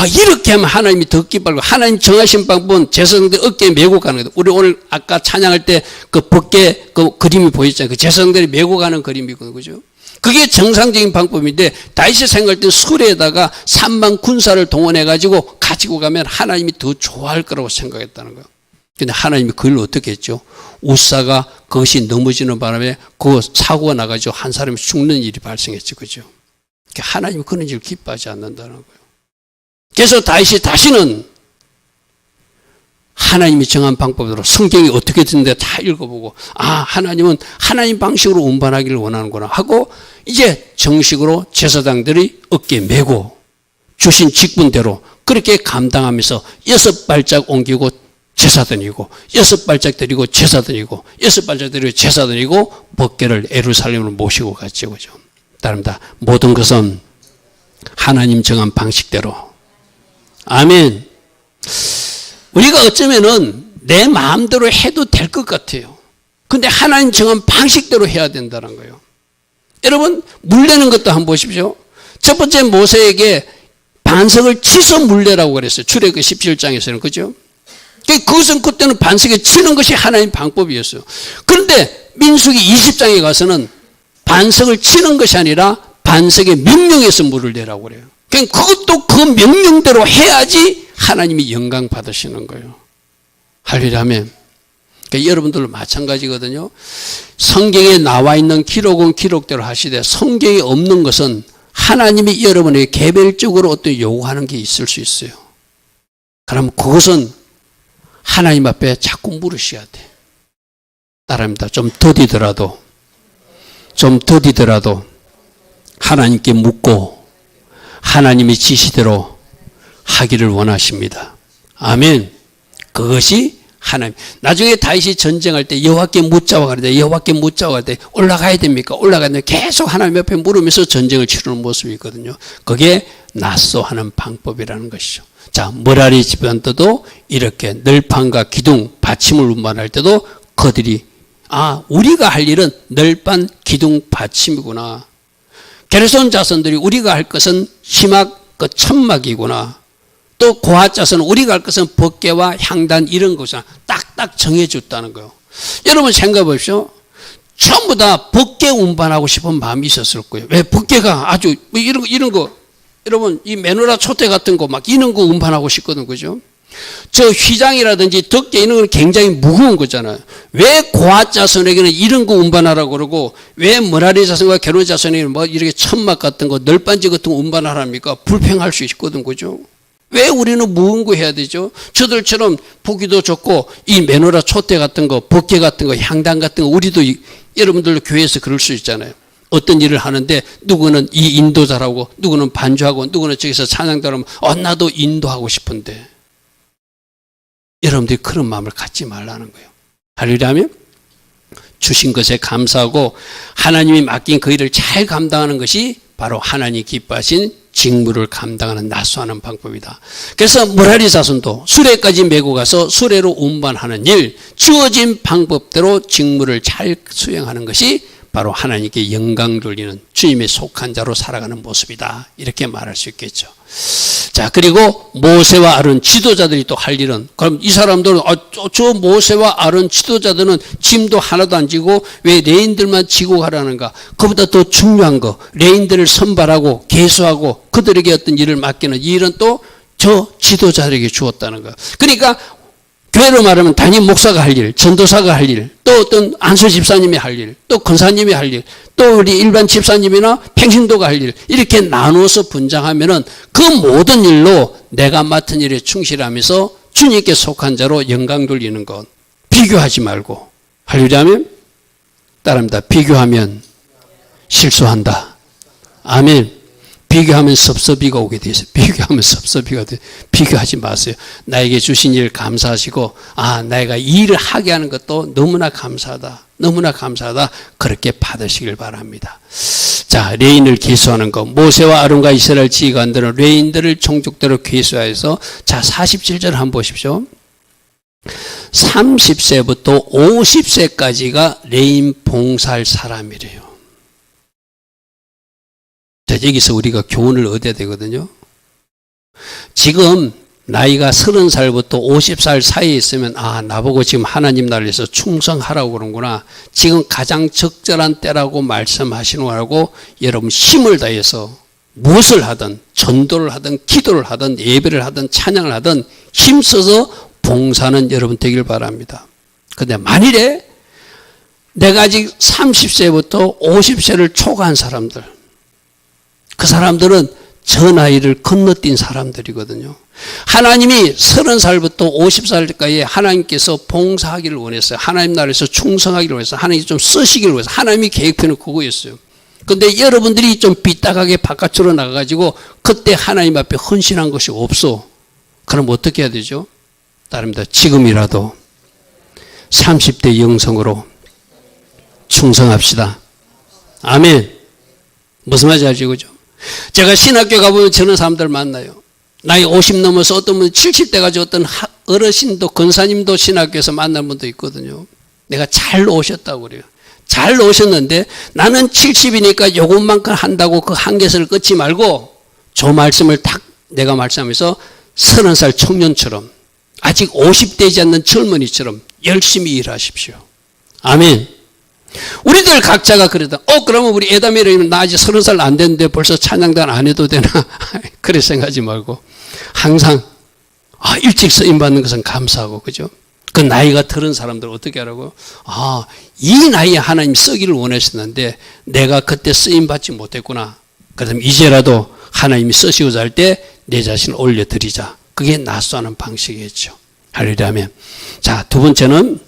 이렇게 하면 하나님이 더 기뻐하고 하나님 정하신 방법은 제사장들 어깨에 메고 가는 거예요. 우리 오늘 아까 찬양할 때 그 법궤 그 그림이 보였잖아요. 그 제사장들이 메고 가는 그림이거든요. 그죠? 그게 정상적인 방법인데 다윗이 생각할 때 수레에다가 3만 군사를 동원해가지고 가지고 가면 하나님이 더 좋아할 거라고 생각했다는 거예요. 근데 하나님이 그걸 어떻게 했죠? 우사가 그것이 넘어지는 바람에 그 사고가 나가지고 한 사람이 죽는 일이 발생했죠. 그죠? 하나님이 그런 일을 기뻐하지 않는다는 거예요. 그래서 다윗이 다시는 하나님이 정한 방법으로 성경이 어떻게 되는데 다 읽어보고 하나님은 하나님 방식으로 운반하기를 원하는구나 하고 이제 정식으로 제사장들이 어깨에 메고 주신 직분대로 그렇게 감당하면서 6발짝 옮기고 제사 드리고 6발짝 드리고 제사 드리고 6발짝 드리고 제사 드리고 법궤를 예루살렘으로 모시고 갔죠. 그죠? 따릅니다. 모든 것은 하나님 정한 방식대로. 아멘. 우리가 어쩌면은 내 마음대로 해도 될 것 같아요. 근데 하나님 정한 방식대로 해야 된다는 거예요. 여러분, 물내는 것도 한번 보십시오. 첫 번째 모세에게 반석을 치서 물내라고 그랬어요. 출애굽기 17장에서는. 그죠? 그것은 그때는 반석에 치는 것이 하나님 방법이었어요. 그런데 민수기 20장에 가서는 반석을 치는 것이 아니라 반석에 명령해서 물을 내라고 그래요. 그것도 그 명령대로 해야지 하나님이 영광 받으시는 거예요. 할렐루야 아멘. 여러분들도 마찬가지거든요. 성경에 나와 있는 기록은 기록대로 하시되 성경에 없는 것은 하나님이 여러분에게 개별적으로 어떤 요구하는 게 있을 수 있어요. 그럼 그것은 하나님 앞에 자꾸 물으셔야 돼. 따라합니다. 좀 더디더라도 하나님께 묻고 하나님의 지시대로 하기를 원하십니다. 아멘. 그것이 하나님. 나중에 다윗이 전쟁할 때 여호와께 묻자와 가는데 여호와께 묻자와 가는데 올라가야 됩니까? 올라가야 됩니까? 계속 하나님 옆에 물으면서 전쟁을 치르는 모습이 있거든요. 그게 낫소하는 방법이라는 것이죠. 자, 머라리 집안도 이렇게 널판과 기둥, 받침을 운반할 때도 그들이 우리가 할 일은 널판, 기둥, 받침이구나. 게르손 자손들이 우리가 할 것은 희막, 천막이구나. 또 고핫 자손은 우리가 할 것은 법궤와 향단 이런 것이나 딱딱 정해줬다는 거예요. 여러분 생각해 보십시오. 전부 다 법궤 운반하고 싶은 마음이 있었을 거예요. 왜? 법궤가 아주 이런 거 여러분 이 메노라 촛대 같은 거 막 이런 거 운반하고 싶거든, 그죠? 저 휘장이라든지 덕계 이런 건 굉장히 무거운 거잖아요. 왜 고핫 자손에게는 이런 거 운반하라고 그러고 왜 머라리 자손과 게르손 자손에게는 뭐 이렇게 천막 같은 거 널빤지 같은 거 운반하랍니까? 불평할 수 있거든, 그죠? 왜 우리는 무거운 거 해야 되죠? 저들처럼 보기도 좋고 이 메노라 촛대 같은 거, 법궤 같은 거, 향단 같은 거 우리도 여러분들도 교회에서 그럴 수 있잖아요. 어떤 일을 하는데 누구는 이 인도자라고 누구는 반주하고 누구는 저기서 찬양자라면 나도 인도하고 싶은데 여러분들이 그런 마음을 갖지 말라는 거예요. 할렐루야. 주신 것에 감사하고 하나님이 맡긴 그 일을 잘 감당하는 것이 바로 하나님이 기뻐하신 직무를 감당하는 낫소하는 방법이다. 그래서 머라리 자손도 수레까지 메고 가서 수레로 운반하는 일, 주어진 방법대로 직무를 잘 수행하는 것이 바로 하나님께 영광 돌리는 주님의 속한 자로 살아가는 모습이다. 이렇게 말할 수 있겠죠. 자, 그리고 모세와 아론 지도자들이 또 할 일은, 그럼 이 사람들은 저 모세와 아론 지도자들은 짐도 하나도 안 지고 왜 레인들만 지고 가라는가? 그보다 더 중요한 거, 레인들을 선발하고 계수하고 그들에게 어떤 일을 맡기는 이 일은 또 저 지도자들에게 주었다는 거. 그러니까 교회로 말하면 담임 목사가 할 일, 전도사가 할 일, 또 어떤 안수 집사님이 할 일, 또 권사님이 할 일, 또 우리 일반 집사님이나 평신도가 할 일, 이렇게 나누어서 분장하면은 그 모든 일로 내가 맡은 일에 충실하면서 주님께 속한 자로 영광 돌리는 것. 비교하지 말고. 할렐루야면 따라합니다. 비교하면 실수한다. 아멘. 비교하면 섭섭이가 오게 돼 있어요. 비교하면 섭섭이가 돼. 비교하지 마세요. 나에게 주신 일 감사하시고 내가 이 일을 하게 하는 것도 너무나 감사하다. 너무나 감사하다. 그렇게 받으시길 바랍니다. 자, 레인을 계수하는 것. 모세와 아론과 이스라엘 지휘관들은 레인들을 종족대로 계수하여서 자, 47절 한번 보십시오. 30세부터 50세까지가 레인 봉사할 사람이래요. 자, 여기서 우리가 교훈을 얻어야 되거든요. 지금 나이가 30살부터 50살 사이에 있으면 나보고 지금 하나님 나라에서 충성하라고 그러는구나. 지금 가장 적절한 때라고 말씀하시는 여러분 힘을 다해서 무엇을 하든 전도를 하든 기도를 하든 예배를 하든 찬양을 하든 힘써서 봉사는 여러분 되길 바랍니다. 그런데 만일에 내가 아직 30세부터 50세를 초과한 사람들, 그 사람들은 저 나이를 건너뛴 사람들이거든요. 하나님이 30살부터 50살까지 하나님께서 봉사하기를 원했어요. 하나님 나라에서 충성하기를 원했어요. 하나님이 좀 쓰시기를 원했어요. 하나님이 계획표는 그거였어요. 그런데 여러분들이 좀 삐딱하게 바깥으로 나가가지고 그때 하나님 앞에 헌신한 것이 없어. 그럼 어떻게 해야 되죠? 따릅니다. 지금이라도 30대 영성으로 충성합시다. 아멘. 무슨 말인지 알죠? 그죠? 제가 신학교 가보면 저런 사람들 만나요. 나이 50 넘어서 어떤 분은 70대까지 어떤 어르신도 권사님도 신학교에서 만난 분도 있거든요. 내가 잘 오셨다고 그래요. 잘 오셨는데 나는 70이니까 요것만큼 한다고 그 한계선을 끊지 말고 저 말씀을 딱 내가 말씀하면서 30살 청년처럼 아직 50대이지 않는 젊은이처럼 열심히 일하십시오. 아멘. 우리들 각자가 그러다. 그러면 우리 에다미를 나 아직 30살 안 됐는데 벌써 찬양단 안 해도 되나? 그래 생각하지 말고 항상 일찍 쓰임 받는 것은 감사하고, 그죠? 그 나이가 들은 사람들 어떻게 하라고요? 이 나이에 하나님 쓰기를 원하셨는데 내가 그때 쓰임 받지 못했구나. 그럼 이제라도 하나님이 쓰시고자 할 때 내 자신을 올려드리자. 그게 낫소하는 방식이겠죠. 할렐루야. 자, 두 번째는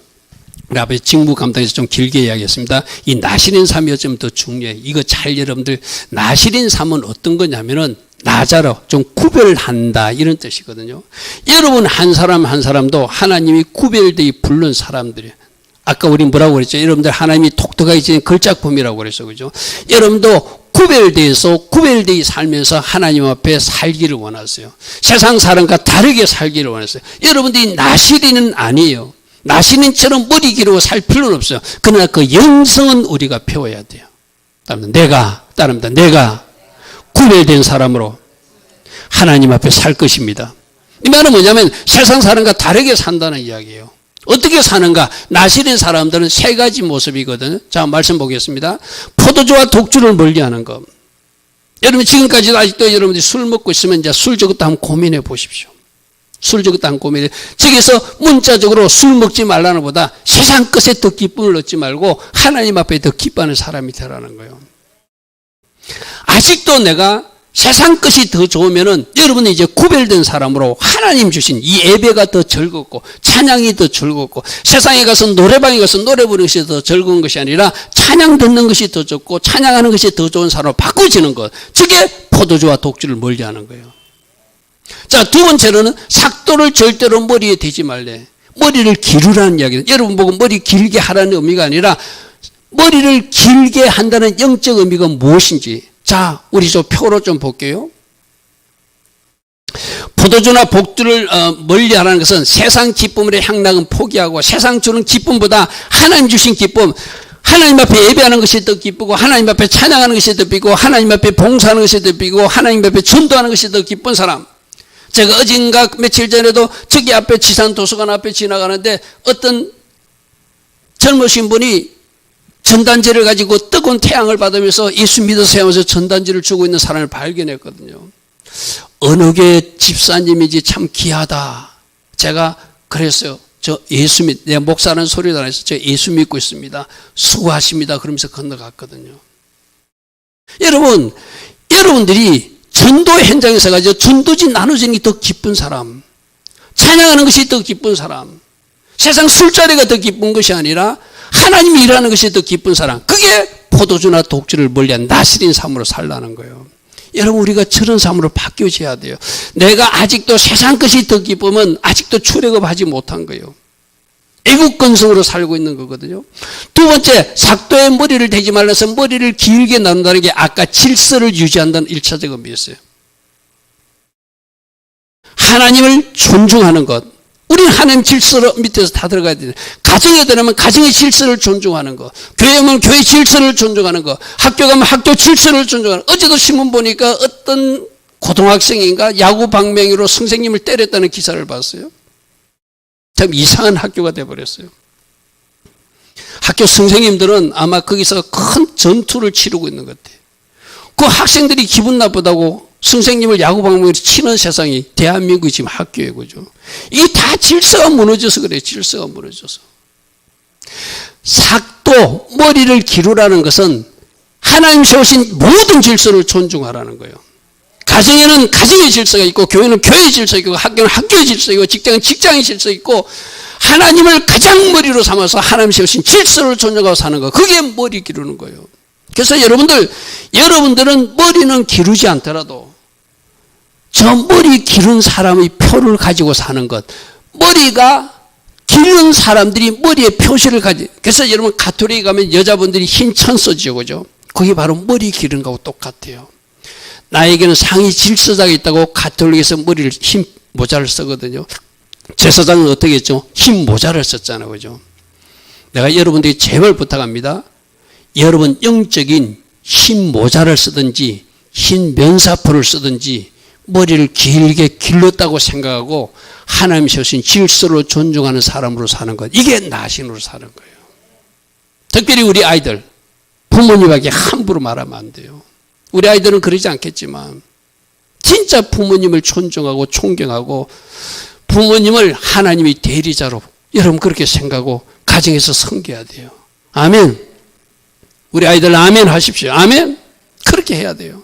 우리 아버지 직무 감당에서 좀 길게 이야기했습니다. 이 나시린 삶이 좀 더 중요해요. 이거 잘 여러분들 나시린 삶은 어떤 거냐면은 나자로 좀 구별한다 이런 뜻이거든요. 여러분 한 사람 한 사람도 하나님이 구별되어 부른 사람들이에요. 아까 우리 뭐라고 그랬죠? 여러분들 하나님이 독특하게 지은 걸작품이라고 그랬어, 그죠? 여러분도 구별되어 살면서 하나님 앞에 살기를 원하세요. 세상 사람과 다르게 살기를 원하세요. 여러분들이 나시린은 아니에요. 나시린처럼 머리 기르고 살 필요는 없어요. 그러나 그 영성은 우리가 배워야 돼요. 따릅니다. 내가 구별된 사람으로 하나님 앞에 살 것입니다. 이 말은 뭐냐면 세상 사람과 다르게 산다는 이야기예요. 어떻게 사는가? 나시린 사람들은 세 가지 모습이거든요. 자, 말씀 보겠습니다. 포도주와 독주를 멀리하는 것. 여러분 지금까지도 아직도 여러분들이 술 먹고 있으면 이제 술 저것도 한번 고민해 보십시오. 술 저것도 한번 고민해. 저기서 문자적으로 술 먹지 말라는 보다 세상 것에 더 기쁨을 얻지 말고 하나님 앞에 더 기뻐하는 사람이 되라는 거예요. 아직도 내가 세상 것이 더 좋으면은 여러분은 이제 구별된 사람으로 하나님 주신 이 예배가 더 즐겁고 찬양이 더 즐겁고 세상에 가서 노래방에 가서 노래 부르는 것이 더 즐거운 것이 아니라 찬양 듣는 것이 더 좋고 찬양하는 것이 더 좋은 사람으로 바꿔지는 것. 저게 포도주와 독주를 멀리하는 거예요. 자, 두 번째로는 삭도를 절대로 머리에 대지 말래. 머리를 기르라는 이야기는 여러분 보고 머리 길게 하라는 의미가 아니라 머리를 길게 한다는 영적 의미가 무엇인지 자, 우리 저 표로 좀 볼게요. 포도주나 복주를 멀리하라는 것은 세상 기쁨의 향락은 포기하고 세상 주는 기쁨보다 하나님 주신 기쁨, 하나님 앞에 예배하는 것이 더 기쁘고 하나님 앞에 찬양하는 것이 더 기쁘고 하나님 앞에 봉사하는 것이 더 기쁘고 하나님 앞에 전도하는 것이 더 기쁜 사람. 제가 어젠가 며칠 전에도 저기 앞에 지산 도서관 앞에 지나가는데 어떤 젊으신 분이 전단지를 가지고 뜨거운 태양을 받으면서 예수 믿어서 하면서 전단지를 주고 있는 사람을 발견했거든요. 어느 게 집사님이지 참 귀하다. 제가 그랬어요. 내가 목사라는 소리도 안 해서 저 예수 믿고 있습니다. 수고하십니다. 그러면서 건너갔거든요. 여러분들이 전도 현장에서 가지고 전도지 나누지는 게 더 기쁜 사람, 찬양하는 것이 더 기쁜 사람, 세상 술자리가 더 기쁜 것이 아니라 하나님이 일하는 것이 더 기쁜 사람. 그게 포도주나 독주를 멀리한 나시린 삶으로 살라는 거예요. 여러분 우리가 저런 삶으로 바뀌어져야 돼요. 내가 아직도 세상 것이 더 기쁘면 아직도 출애굽하지 못한 거예요. 애국건성으로 살고 있는 거거든요. 두 번째, 삭도의 머리를 대지 말라서 머리를 길게 나눈다는 게 아까 질서를 유지한다는 1차적 의미였어요. 하나님을 존중하는 것. 우리는 하나님 질서 밑에서 다 들어가야 돼요. 가정에 들어가면 가정의 질서를 존중하는 거. 교회 오면 교회 질서를 존중하는 거. 학교 가면 학교 질서를 존중하는 거. 어제도 신문 보니까 어떤 고등학생인가 야구 방망이로 선생님을 때렸다는 기사를 봤어요. 참 이상한 학교가 돼버렸어요. 학교 선생님들은 아마 거기서 큰 전투를 치르고 있는 것 같아요. 그 학생들이 기분 나쁘다고 선생님을 야구방망이로 치는 세상이 대한민국이 지금 학교에 그죠. 이게 다 질서가 무너져서 그래요. 질서가 무너져서. 삭도, 머리를 기르라는 것은 하나님 세우신 모든 질서를 존중하라는 거예요. 가정에는 가정의 질서가 있고 교회는 교회의 질서가 있고 학교는 학교의 질서가 있고 직장은 직장의 질서가 있고 하나님을 가장 머리로 삼아서 하나님 세우신 질서를 존중하고 사는 거. 그게 머리 기르는 거예요. 그래서 여러분들은 머리는 기르지 않더라도 저 머리 기른 사람의 표를 가지고 사는 것. 머리가 기른 사람들이 머리에 표시를 그래서 여러분 가톨릭에 가면 여자분들이 흰 천 쓰죠. 그죠? 그게 바로 머리 기른 거하고 똑같아요. 나에게는 상위 질서자가 있다고 가톨릭에서 머리를 흰 모자를 쓰거든요. 제사장은 어떻게 했죠? 흰 모자를 썼잖아요. 그죠? 내가 여러분들이 제발 부탁합니다. 여러분 영적인 흰 모자를 쓰든지 흰 면사포를 쓰든지 머리를 길게 길렀다고 생각하고 하나님 세우신 질서로 존중하는 사람으로 사는 것. 이게 나신으로 사는 거예요. 특별히 우리 아이들 부모님에게 함부로 말하면 안 돼요. 우리 아이들은 그러지 않겠지만 진짜 부모님을 존중하고 존경하고 부모님을 하나님의 대리자로 여러분 그렇게 생각하고 가정에서 섬겨야 돼요. 아멘. 우리 아이들 아멘 하십시오. 아멘. 그렇게 해야 돼요.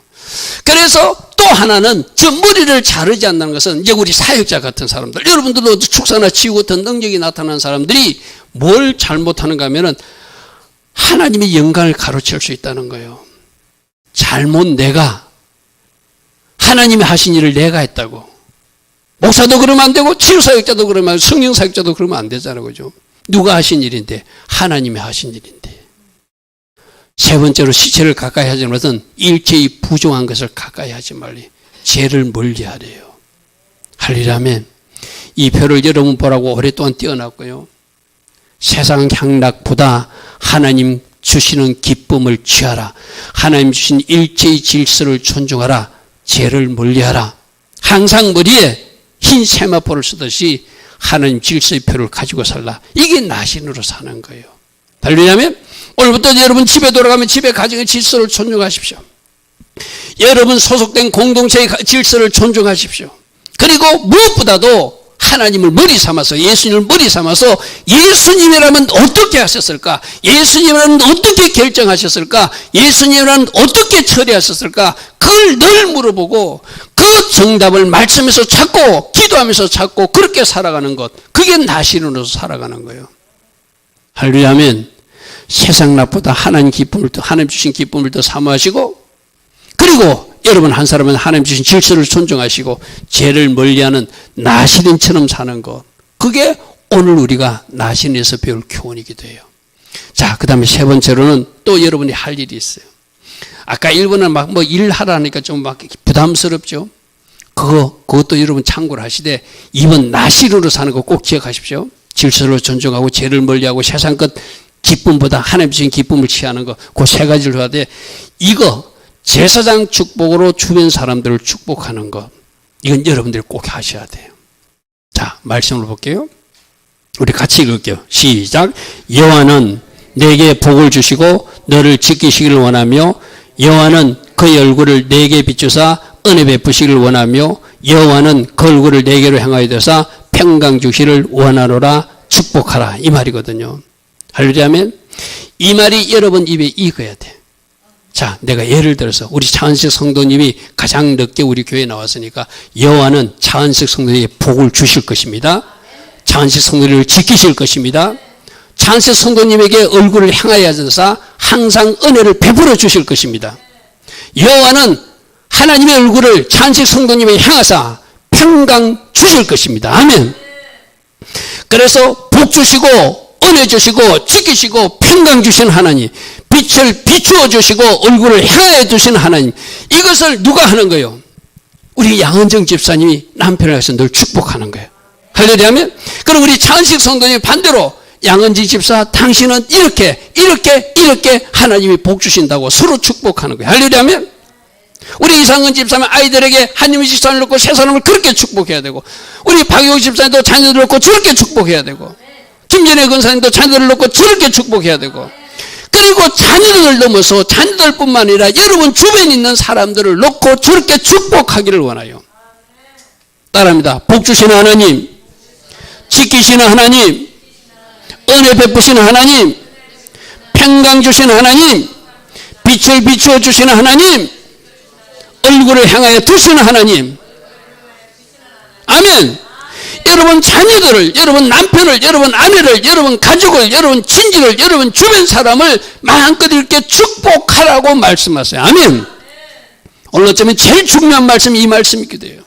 그래서 또 하나는 저 머리를 자르지 않는 것은 이제 우리 사역자 같은 사람들, 여러분들도 축사나 치유 같은 능력이 나타나는 사람들이 뭘 잘못하는가 하면은 하나님의 영광을 가로챌 수 있다는 거예요. 잘못 내가 하나님이 하신 일을 내가 했다고. 목사도 그러면 안 되고 치유사역자도 그러면 성령사역자도 그러면 안 되잖아요. 그죠? 누가 하신 일인데? 하나님이 하신 일인데. 세 번째로 시체를 가까이 하지 않는 것은 일체의 부정한 것을 가까이 하지 말리. 죄를 멀리하래요. 할리라면 이 표를 여러분 보라고 오랫동안 띄워놨고요. 세상 향락보다 하나님 주시는 기쁨을 취하라. 하나님 주신 일체의 질서를 존중하라. 죄를 멀리하라. 항상 머리에 흰 세마포를 쓰듯이 하나님 질서의 표를 가지고 살라. 이게 나신으로 사는 거예요. 할렐루야면 오늘부터 여러분 집에 돌아가면 집에 가정의 질서를 존중하십시오. 여러분 소속된 공동체의 질서를 존중하십시오. 그리고 무엇보다도 하나님을 머리 삼아서 예수님을 머리 삼아서 예수님이라면 어떻게 하셨을까? 예수님이라면 어떻게 결정하셨을까? 예수님이라면 어떻게 처리하셨을까? 그걸 늘 물어보고 그 정답을 말씀에서 찾고 기도하면서 찾고 그렇게 살아가는 것, 그게 나신으로서 살아가는 거예요. 할렐루야면 세상 낮보다 하나님 주신 기쁨을 더 사모하시고, 그리고 여러분 한 사람은 하나님 주신 질서를 존중하시고 죄를 멀리하는 나신인처럼 사는 것, 그게 오늘 우리가 나신에서 배울 교훈이기도 해요. 자, 그 다음에 세 번째로는 또 여러분이 할 일이 있어요. 아까 1번은 막 뭐 일하라니까 좀 막 부담스럽죠. 그것도 여러분 참고를 하시되 2번 나신으로 사는 거 꼭 기억하십시오. 질서를 존중하고 죄를 멀리하고 세상 것 기쁨보다 하나님 주신 기쁨을 취하는 거, 그 세 가지를 해야 돼. 이거 제사장 축복으로 주변 사람들을 축복하는 것, 이건 여러분들이 꼭 하셔야 돼요. 자, 말씀을 볼게요. 우리 같이 읽을게요. 시작. 여호와는 내게 복을 주시고 너를 지키시기를 원하며 여호와는 그의 얼굴을 내게 비추사 은혜 베푸시기를 원하며 여호와는 그 얼굴을 내게로 향하여 되사 평강 주시기를 원하노라. 축복하라, 이 말이거든요. 할렐루야면 이 말이 여러분 입에 익어야 돼. 자, 내가 예를 들어서 우리 차은식 성도님이 가장 늦게 우리 교회에 나왔으니까 여호와는 차은식 성도님에게 복을 주실 것입니다. 차은식 성도님을 지키실 것입니다. 차은식 성도님에게 얼굴을 향하여 하셔서 항상 은혜를 베풀어 주실 것입니다. 여호와는 하나님의 얼굴을 차은식 성도님에게 향하사 평강 주실 것입니다. 아멘. 그래서 복 주시고 은혜 주시고 지키시고 평강 주신 하나님, 빛을 비추어 주시고 얼굴을 향하여 주신 하나님, 이것을 누가 하는 거예요? 우리 양은정 집사님이 남편을 해서 늘 축복하는 거예요. 할렐루야면 그럼 우리 차은식 성도님 반대로 양은지 집사, 당신은 이렇게 하나님이 복 주신다고 서로 축복하는 거예요. 할렐루야면 우리 이상은 집사님 아이들에게 하나님의 집사를 놓고 세 사람을 그렇게 축복해야 되고, 우리 박효 집사님도 자녀들을 놓고 저렇게 축복해야 되고, 김전혜 권사님도 자녀들을 놓고 저렇게 축복해야 되고, 그리고 자녀들을 넘어서 자녀들뿐만 아니라 여러분 주변에 있는 사람들을 놓고 저렇게 축복하기를 원해요. 따라합니다. 복 주시는 하나님, 지키시는 하나님, 은혜 베푸시는 하나님, 평강 주시는 하나님, 빛을 비추어 주시는 하나님, 얼굴을 향하여 두시는 하나님. 아멘. 여러분 자녀들을, 여러분 남편을, 여러분 아내를, 여러분 가족을, 여러분 친지를, 여러분 주변 사람을 마음껏 이렇게 축복하라고 말씀하세요. 아멘. 오늘 어쩌면 제일 중요한 말씀이 이 말씀이기도 해요.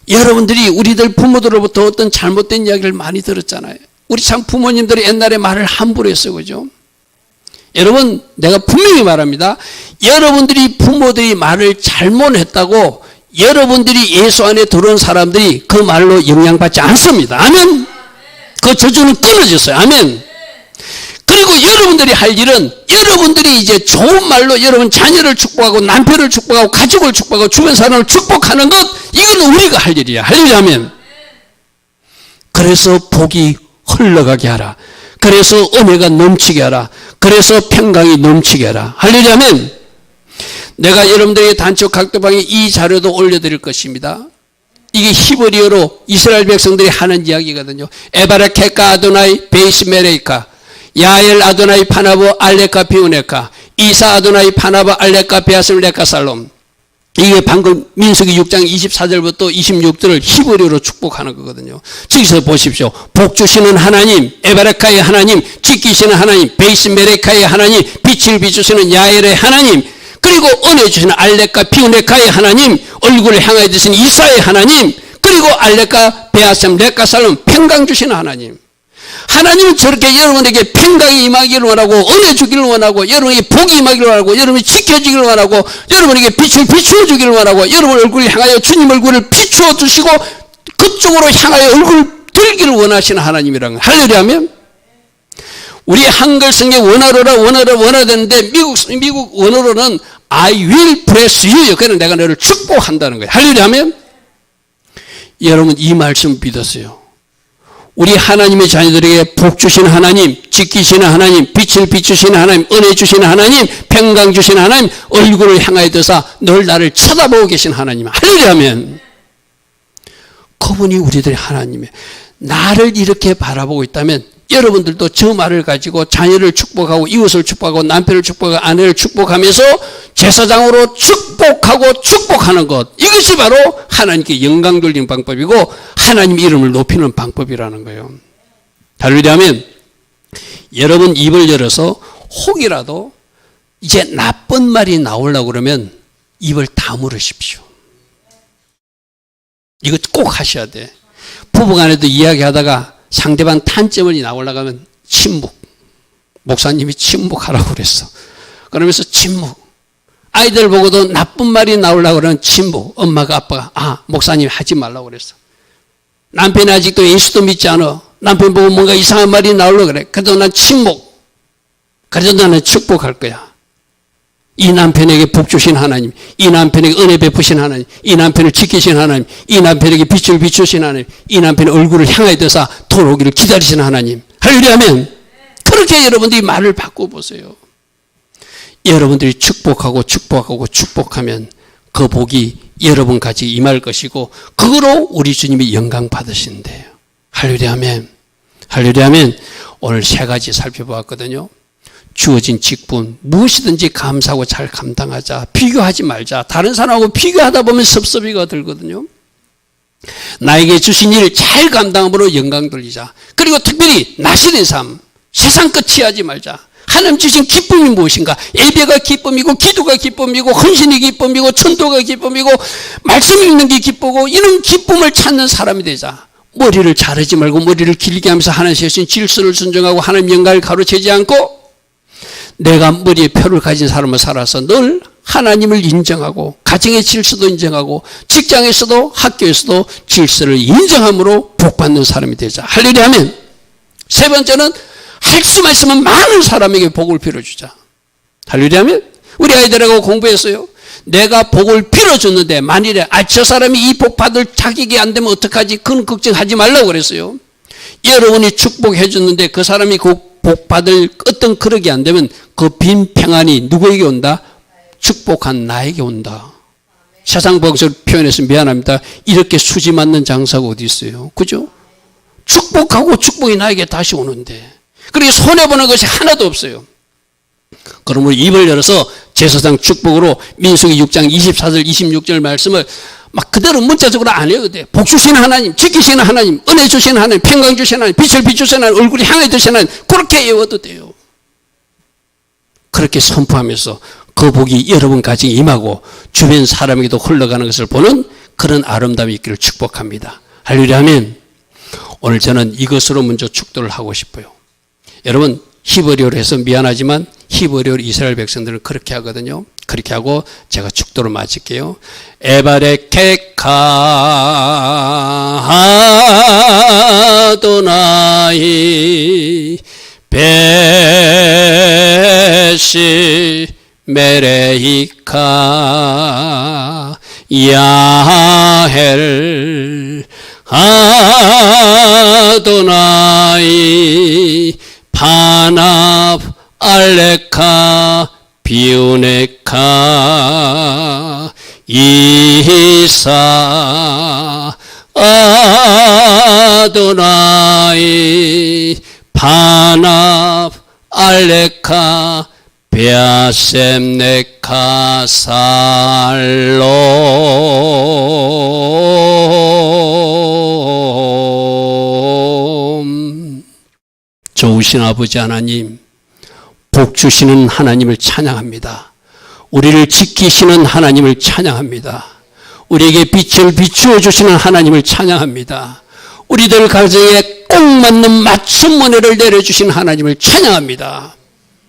여러분들이 우리들 부모들로부터 어떤 잘못된 이야기를 많이 들었잖아요. 우리 참 부모님들이 옛날에 말을 함부로 했어요. 그죠? 여러분, 내가 분명히 말합니다. 여러분들이 부모들이 말을 잘못했다고 여러분들이 예수 안에 들어온 사람들이 그 말로 영향받지 않습니다. 아멘. 그 저주는 끊어졌어요. 아멘. 그리고 여러분들이 할 일은 여러분들이 이제 좋은 말로 여러분 자녀를 축복하고 남편을 축복하고 가족을 축복하고 주변 사람을 축복하는 것, 이건 우리가 할 일이야. 할렐루야. 아멘. 그래서 복이 흘러가게 하라. 그래서 은혜가 넘치게 하라. 그래서 평강이 넘치게 하라. 할렐루야. 아멘. 내가 여러분들에게 단축 각도방에 이 자료도 올려드릴 것입니다. 이게 히브리어로 이스라엘 백성들이 하는 이야기거든요. 에바라케카 아도나이 베이스 메레이카, 야엘 아도나이 파나보 알레카 비우네카, 이사 아도나이 파나바 알레카 베아슬 레카 살롬. 이게 방금 민수기 6장 24절부터 26절을 히브리어로 축복하는 거거든요. 저기서 보십시오. 복 주시는 하나님, 에바라카의 하나님, 지키시는 하나님, 베이스 메레카의 하나님, 빛을 비추시는 야엘의 하나님, 그리고 은혜 주시는 알레카 피우네카의 하나님, 얼굴을 향하여 드신 이사의 하나님, 그리고 알레카 베아셈 레카 살롬 평강 주시는 하나님. 하나님은 저렇게 여러분에게 평강이 임하기를 원하고 은혜 주기를 원하고 여러분에게 복이 임하기를 원하고 여러분이 지켜지기를 원하고 여러분에게 빛을 비추어 주기를 원하고 여러분 얼굴을 향하여 주님 얼굴을 비추어 주시고 그쪽으로 향하여 얼굴을 들기를 원하시는 하나님이라는 거예요. 할렐루야 하면 우리 한글 성경 원어로 되는데 미국 원어로는 I will bless you. 그래서 내가 너를 축복한다는 거예요. 할렐루야 하면 여러분 이 말씀 믿었어요. 우리 하나님의 자녀들에게 복 주시는 하나님, 지키시는 하나님, 빛을 비추시는 하나님, 은혜 주시는 하나님, 평강 주시는 하나님, 얼굴을 향하여 드사 늘 나를 쳐다보고 계신 하나님. 할렐루야 하면 그분이 우리들의 하나님이에요. 나를 이렇게 바라보고 있다면 여러분들도 저 말을 가지고 자녀를 축복하고 이웃을 축복하고 남편을 축복하고 아내를 축복하면서 제사장으로 축복하고 축복하는 것, 이것이 바로 하나님께 영광 돌리는 방법이고 하나님 이름을 높이는 방법이라는 거예요. 할렐루야 하면 여러분 입을 열어서 혹이라도 이제 나쁜 말이 나오려고 그러면 입을 다물으십시오. 이거 꼭 하셔야 돼. 부부간에도 이야기하다가 상대방 탄점이 나오려고 하면 침묵. 목사님이 침묵하라고 그랬어. 그러면서 침묵. 아이들 보고도 나쁜 말이 나오려고 그러면 침묵. 엄마가 아빠가 목사님이 하지 말라고 그랬어. 남편이 아직도 예수도 믿지 않아. 남편 보고 뭔가 이상한 말이 나오려고 그래. 그래도 난 침묵. 그래도 나는 축복할 거야. 이 남편에게 복 주신 하나님, 이 남편에게 은혜 베푸신 하나님, 이 남편을 지키신 하나님, 이 남편에게 빛을 비추신 하나님, 이 남편의 얼굴을 향하여 드사 돌아오기를 기다리시는 하나님. 할렐루야 하면 그렇게 여러분들이 말을 바꿔보세요. 여러분들이 축복하고 축복하고 축복하면 그 복이 여러분 가지고 임할 것이고 그거로 우리 주님이 영광 받으신대요. 할렐루야 하면 할렐루야 하면 오늘 세 가지 살펴보았거든요. 주어진 직분 무엇이든지 감사하고 잘 감당하자. 비교하지 말자. 다른 사람하고 비교하다 보면 섭섭이가 들거든요. 나에게 주신 일 잘 감당함으로 영광 돌리자. 그리고 특별히 나시된 삶, 세상 끝이 하지 말자. 하나님 주신 기쁨이 무엇인가? 예배가 기쁨이고 기도가 기쁨이고 헌신이 기쁨이고 전도가 기쁨이고 말씀 읽는 게 기쁘고 이런 기쁨을 찾는 사람이 되자. 머리를 자르지 말고 머리를 길게 하면서 하나님 주신 질서를 순종하고 하나님 영광을 가로채지 않고 내가 머리에 표를 가진 사람을 살아서 늘 하나님을 인정하고 가정의 질서도 인정하고 직장에서도 학교에서도 질서를 인정함으로 복받는 사람이 되자. 할렐루야 하면 세 번째는 할 수만 있으면 많은 사람에게 복을 빌어주자. 할렐루야 하면 우리 아이들하고 공부했어요. 내가 복을 빌어줬는데 만일에 저 사람이 이 복 받을 자격이 안 되면 어떡하지? 그건 걱정하지 말라고 그랬어요. 여러분이 축복해 줬는데 그 사람이 그 복 받을 어떤 그릇이 안 되면 그 빈 평안이 누구에게 온다? 축복한 나에게 온다. 세상 방식으로 표현해서 미안합니다. 이렇게 수지 맞는 장사가 어디 있어요? 그죠? 축복하고 축복이 나에게 다시 오는데 그렇게 손해보는 것이 하나도 없어요. 그럼 우리 입을 열어서 제사장 축복으로 민수기 6장 24절 26절 말씀을 막 그대로 문자적으로 안 해도 돼. 복 주시는 하나님, 지키시는 하나님, 은혜 주시는 하나님, 평강 주시는 하나님, 빛을 비추시는 하나님, 얼굴이 향해 드시는 하나님, 그렇게 외워도 돼요. 그렇게 선포하면서 그 복이 여러분 가정에 임하고 주변 사람에게도 흘러가는 것을 보는 그런 아름다움이 있기를 축복합니다. 할렐루야 하면 오늘 저는 이것으로 먼저 축도를 하고 싶어요. 여러분 히브리어로 해서 미안하지만 히브리어로 이스라엘 백성들은 그렇게 하거든요. 그렇게 하고 제가 축도를 마칠게요. 에바레케카 아도나이 베시 메레이카 야헬 아도나이 파납 알레카 비우네카 이사 아도나이 파납 알레카 베아셈네카 살롬. 좋으신 아버지 하나님, 복 주시는 하나님을 찬양합니다. 우리를 지키시는 하나님을 찬양합니다. 우리에게 빛을 비추어 주시는 하나님을 찬양합니다. 우리들 가정에 꼭 맞는 맞춤 은혜를 내려주신 하나님을 찬양합니다.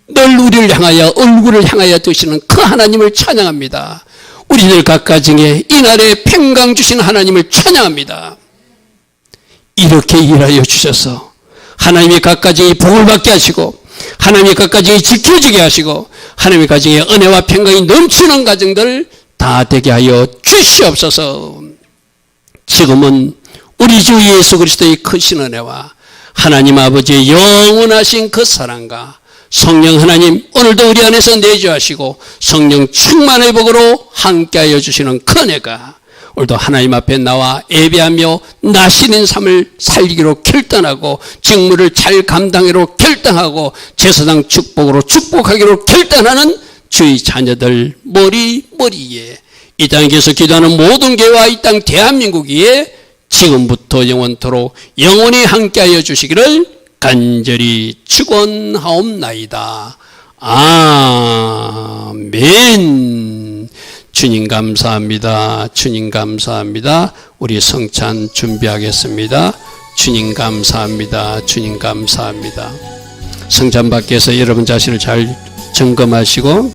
늘 우리를 향하여 얼굴을 향하여 드시는 그 하나님을 찬양합니다. 우리들 각가정에 이날에 평강 주신 하나님을 찬양합니다. 이렇게 일하여 주셔서 하나님의 각가정이 복을 받게 하시고 하나님의 각가정이 지켜지게 하시고 하나님의 가정에 은혜와 평강이 넘치는 가정들 다 되게 하여 주시옵소서. 지금은 우리 주 예수 그리스도의 크신 은혜와 하나님 아버지의 영원하신 그 사랑과 성령 하나님 오늘도 우리 안에서 내주하시고 성령 충만의 복으로 함께하여 주시는 그 은혜가 오늘도 하나님 앞에 나와 예배하며 나시는 삶을 살기로 결단하고 직무를 잘 감당하기로 결단하고 제사장 축복으로 축복하기로 결단하는 주의 자녀들 머리에 이 땅에서 기도하는 모든 교회와 이 땅 대한민국 위에 지금부터 영원토록 영원히 함께하여 주시기를 간절히 축원하옵나이다. 아멘. 주님 감사합니다. 주님 감사합니다. 우리 성찬 준비하겠습니다. 주님 감사합니다. 주님 감사합니다. 성찬 밖에서 여러분 자신을 잘 점검하시고